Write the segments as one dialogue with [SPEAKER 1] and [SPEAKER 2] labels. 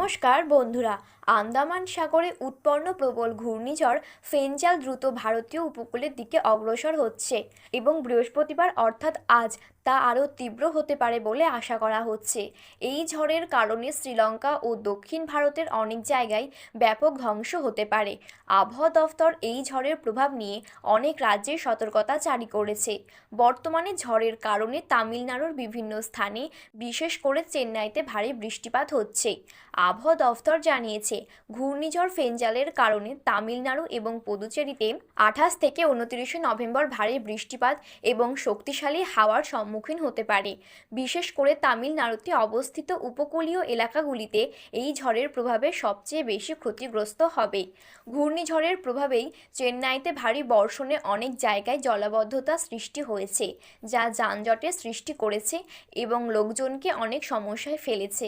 [SPEAKER 1] নমস্কার বন্ধুরা। আন্দামান সাগরে উৎপন্ন প্রবল ঘূর্ণিঝড় ফেঞ্জাল দ্রুত ভারতীয় উপকূলের দিকে অগ্রসর হচ্ছে এবং বৃহস্পতিবার অর্থাৎ আজ তা আরও তীব্র হতে পারে বলে আশা করা হচ্ছে। এই ঝড়ের কারণে শ্রীলঙ্কা ও দক্ষিণ ভারতের অনেক জায়গায় ব্যাপক ধ্বংস হতে পারে। আবহাওয়া দফতর এই ঝড়ের প্রভাব নিয়ে অনেক রাজ্যে সতর্কতা জারি করেছে। বর্তমানে ঝড়ের কারণে তামিলনাড়ুর বিভিন্ন স্থানে, বিশেষ করে চেন্নাইতে ভারী বৃষ্টিপাত হচ্ছে। আবহাওয়া দফতর জানিয়েছে, ঘূর্ণিঝড় ফেঞ্জালের কারণে তামিলনাড়ু এবং পুদুচেরিতে 28 থেকে 29 নভেম্বর ভারী বৃষ্টিপাত এবং শক্তিশালী হাওয়ার সম্মুখীন হতে পারে। বিশেষ করে তামিলনাড়ুতে অবস্থিত উপকূলীয় এলাকাগুলিতে এই ঝড়ের প্রভাবে সবচেয়ে বেশি ক্ষতিগ্রস্ত হবে। ঘূর্ণিঝড়ের প্রভাবেই চেন্নাইতে ভারী বর্ষণে অনেক জায়গায় জলাবদ্ধতা সৃষ্টি হয়েছে, যা যানজটের সৃষ্টি করেছে এবং লোকজনকে অনেক সমস্যায় ফেলেছে।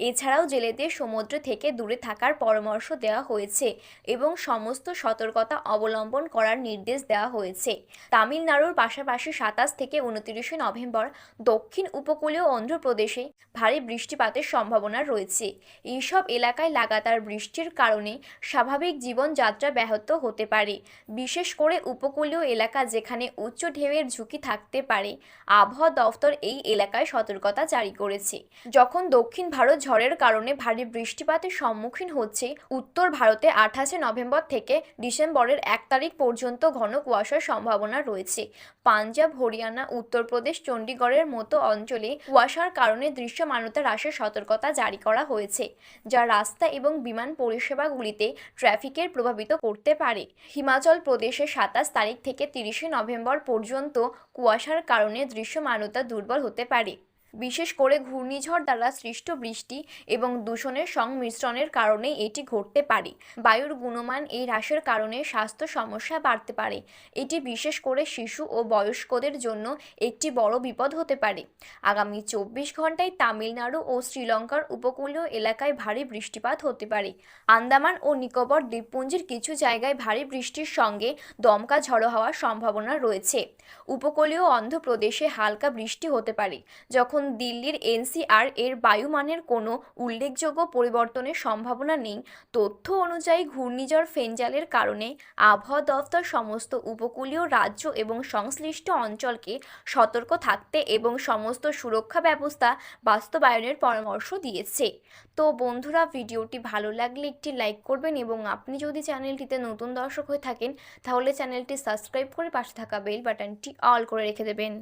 [SPEAKER 1] এছাড়াও জেলেদের সমুদ্র থেকে দূরে থাকার পরামর্শ দেওয়া হয়েছে এবং সমস্ত সতর্কতা অবলম্বন করার নির্দেশ দেওয়া হয়েছে। তামিলনাড়ুর পাশাপাশি 27 থেকে 29 নভেম্বর দক্ষিণ উপকূলীয় অন্ধ্রপ্রদেশে ভারী বৃষ্টিপাতের সম্ভাবনা রয়েছে। এইসব এলাকায় লাগাতার বৃষ্টির কারণে স্বাভাবিক জীবনযাত্রা ব্যাহত হতে পারে, বিশেষ করে উপকূলীয় এলাকা যেখানে উচ্চ ঢেউয়ের ঝুঁকি থাকতে পারে। আবহাওয়া দফতর এই এলাকায় সতর্কতা জারি করেছে। যখন দক্ষিণ ভারত ঝড়ের কারণে ভারী বৃষ্টিপাতের সম্মুখীন হচ্ছে, উত্তর ভারতে 28 নভেম্বর থেকে ডিসেম্বরের 1 তারিখ পর্যন্ত ঘন কুয়াশার সম্ভাবনা রয়েছে। পাঞ্জাব, হরিয়ানা, উত্তরপ্রদেশ, চণ্ডীগড়ের মতো অঞ্চলে কুয়াশার কারণে দৃশ্যমানতা হ্রাসের সতর্কতা জারি করা হয়েছে, যা রাস্তা এবং বিমান পরিষেবাগুলিতে ট্রাফিকের প্রভাবিত করতে পারে। হিমাচল প্রদেশে 27 তারিখ থেকে 30 নভেম্বর পর্যন্ত কুয়াশার কারণে দৃশ্যমানতা দুর্বল হতে পারে। বিশেষ করে ঘূর্ণিঝড় দ্বারা সৃষ্ট বৃষ্টি এবং দূষণের সংমিশ্রণের কারণে এটি ঘটতে পারে। বায়ুর গুণমান এই হ্রাসের কারণে স্বাস্থ্য সমস্যা বাড়তে পারে। এটি বিশেষ করে শিশু ও বয়স্কদের জন্য একটি বড় বিপদ হতে পারে। আগামী 24 ঘন্টায় তামিলনাড়ু ও শ্রীলঙ্কার উপকূলীয় এলাকায় ভারী বৃষ্টিপাত হতে পারে। আন্দামান ও নিকোবর দ্বীপপুঞ্জের কিছু জায়গায় ভারী বৃষ্টির সঙ্গে দমকা ঝড়ো হওয়ার সম্ভাবনা রয়েছে। উপকূলীয় অন্ধ্রপ্রদেশে হালকা বৃষ্টি হতে পারে, যখন দিল্লির এনসিআর এর বায়ুমানের কোনো উল্লেখযোগ্য পরিবর্তনের সম্ভাবনা নেই। তথ্য অনুযায়ী ঘূর্ণিঝড় ফেঞ্জালের কারণে আবহাওয়া দফতর সমস্ত উপকূলীয় রাজ্য এবং সংশ্লিষ্ট অঞ্চলকে সতর্ক থাকতে এবং সমস্ত সুরক্ষা ব্যবস্থা বাস্তবায়নের পরামর্শ দিয়েছে। তো বন্ধুরা, ভিডিওটি ভালো লাগলে একটি লাইক করবেন এবং আপনি যদি চ্যানেলটিতে নতুন দর্শক হয়ে থাকেন তাহলে চ্যানেলটি সাবস্ক্রাইব করে পাশে থাকা বেল বাটনটি অল করে রেখে দেবেন।